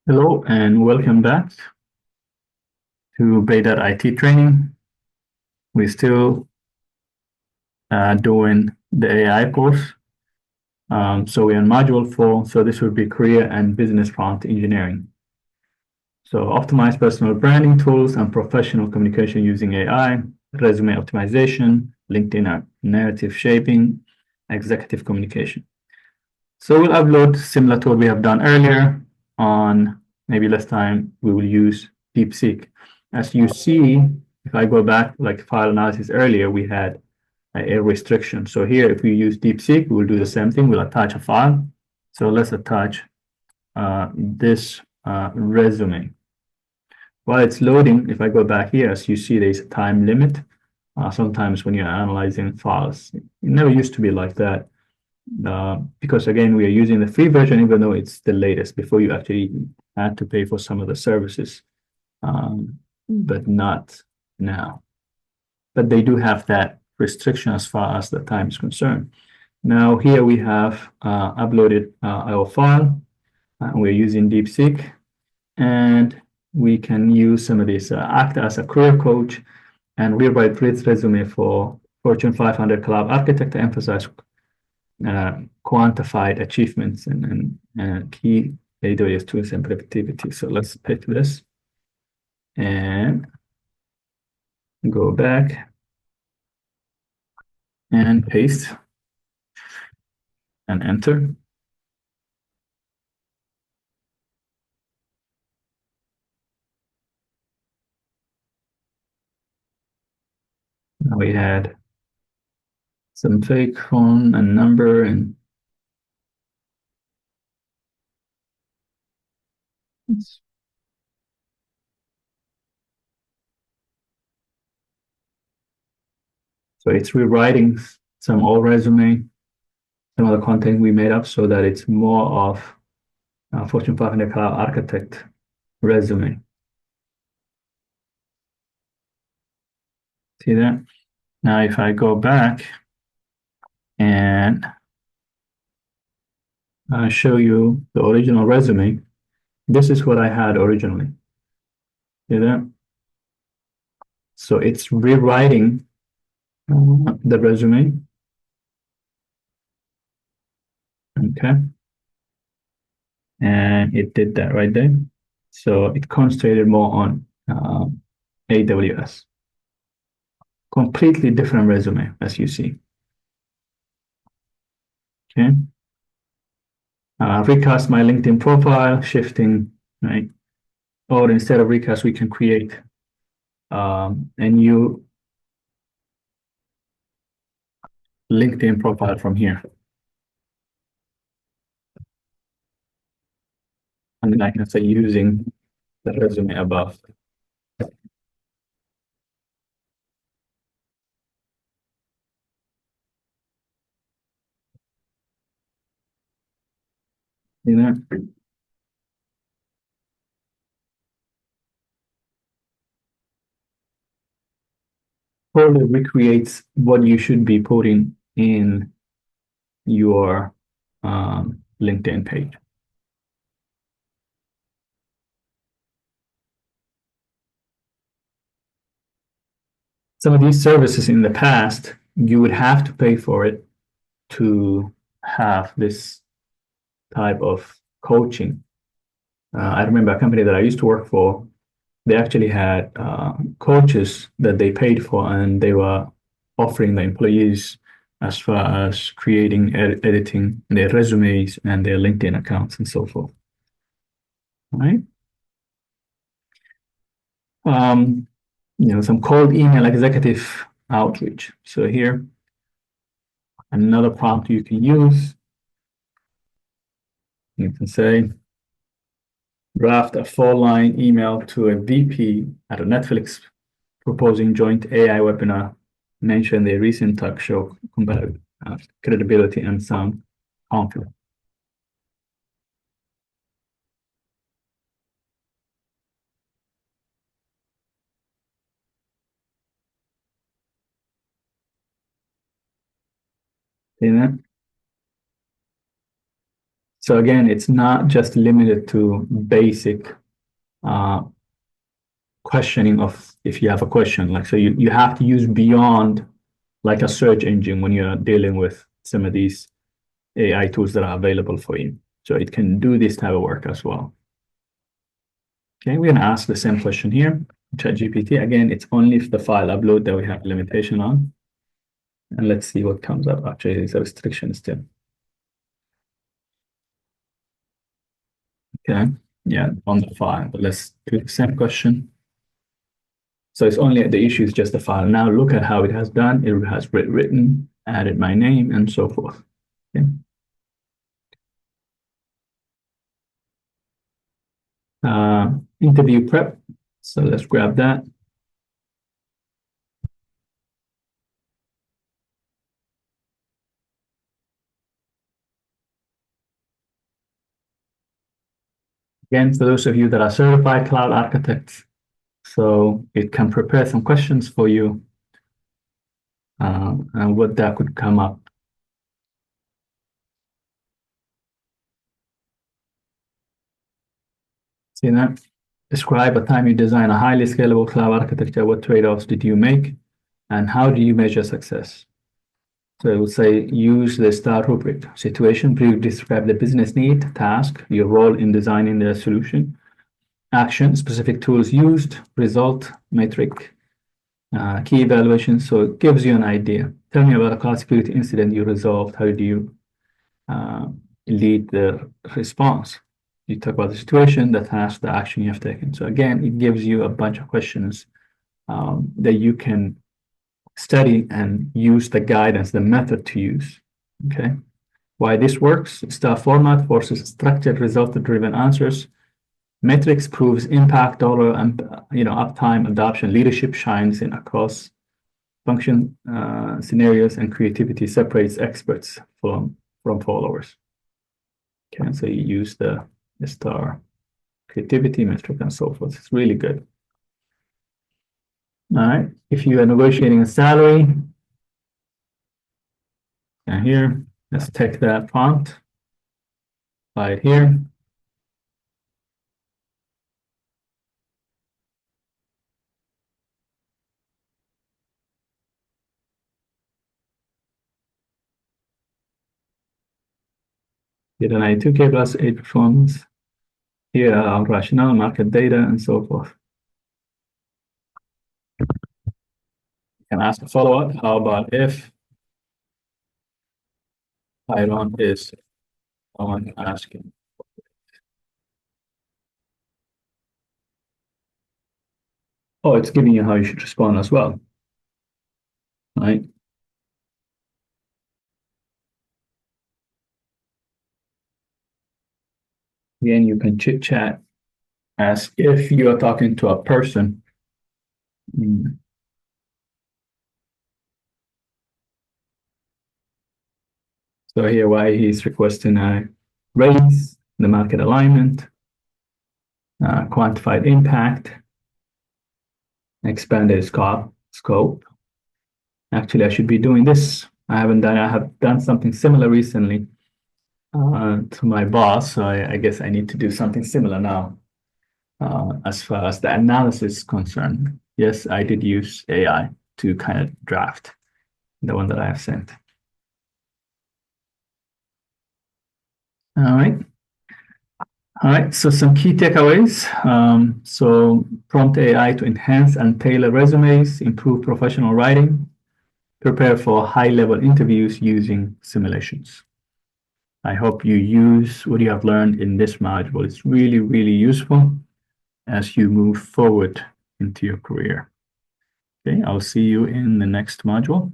Hello and welcome back to Beidat IT training. We're still doing the AI course. So we're in module 4. So this would be career and business prompt engineering. So optimize personal branding tools and professional communication using AI, resume optimization, LinkedIn narrative shaping, executive communication. So we'll upload similar to what we have done earlier on maybe last time we will use DeepSeek. As you see, if I go back like file analysis earlier, we had a restriction. So here, if we use DeepSeek, we'll do the same thing. We'll attach a file. So let's attach this resume. While it's loading, if I go back here, as you see, there's a time limit. Sometimes when you're analyzing files, it never used to be like that. Because again, we are using the free version, even though it's the latest, before you actually had to pay for some of the services, but not now. But they do have that restriction as far as the time is concerned. Now here we have uploaded our file. We're using DeepSeek, and we can use some of this, act as a career coach and rewrite this resume for Fortune 500 cloud architect to emphasize quantified achievements and key AWS tools and productivity. So let's pick this and go back and paste and enter. Now we had some fake phone and number and so it's rewriting some old resume, some of the content we made up so that it's more of Fortune 500 cloud architect resume. See that? Now, if I go back and show you the original resume, this is what I had originally. See that? So it's rewriting the resume. Okay. And it did that right there. So it concentrated more on AWS. Completely different resume, as you see. Okay. Recast my LinkedIn profile, shifting, right? Or instead of recast, we can create a new LinkedIn profile from here. And then I can say using the resume above. You know, totally recreates what you should be putting in your LinkedIn page. Some of these services in the past, you would have to pay for it to have this type of coaching. I remember a company that I used to work for, they actually had coaches that they paid for, and they were offering the employees as far as creating, editing their resumes and their LinkedIn accounts and so forth. All right. Some cold email executive outreach. So here, another prompt you can use. You can say, draft a 4-line email to a VP at a Netflix proposing joint AI webinar. Mention their recent talk show credibility and sound confident. See that? So again, it's not just limited to basic questioning of if you have a question. Like, so you have to use beyond like a search engine when you're dealing with some of these AI tools that are available for you. So it can do this type of work as well. Okay, we're gonna ask the same question here. ChatGPT, again, it's only if the file upload that we have a limitation on. And let's see what comes up. Actually, there's a restriction still. Okay, yeah, on the file, but let's do the same question. So it's only the issue is just the file. Now look at how it has done. It has written, added my name, and so forth. Okay. Interview prep. So let's grab that. Again, for those of you that are certified cloud architects, so it can prepare some questions for you and what that could come up. See that? Describe a time you design a highly scalable cloud architecture. What trade-offs did you make? And how do you measure success? So it would say use the STAR rubric. Situation, brief, describe the business need, task, your role in designing the solution, action, specific tools used, result, metric, key evaluation. So it gives you an idea. Tell me about a cloud security incident you resolved. How do you lead the response? You talk about the situation, the task, the action you have taken. So again, it gives you a bunch of questions that you can study and use the guidance, the method to use. Okay. Why this works? Star format forces structured, result-driven answers. Metrics proves impact, dollar, and uptime, adoption, leadership shines in across function scenarios, and creativity separates experts from followers. Okay, so you use the star creativity metric and so forth. It's really good. All right. If you are negotiating a salary, and here, let's take that font, apply it here. Get an I2K plus 8 performance. Here are rationale, market data, and so forth. You can ask a follow-up. How about if Iron is someone asking? Oh, it's giving you how you should respond as well, right? Again, you can chit chat as if you are talking to a person. So here, why he's requesting a raise, the market alignment, quantified impact, expanded scope. Actually, I should be doing this. I have done something similar recently to my boss. So I guess I need to do something similar now as far as the analysis is concerned. Yes, I did use AI to kind of draft the one that I have sent. All right. All right, so some key takeaways. So prompt AI to enhance and tailor resumes, improve professional writing, prepare for high-level interviews using simulations. I hope you use what you have learned in this module. It's really, really useful as you move forward into your career. Okay, I'll see you in the next module.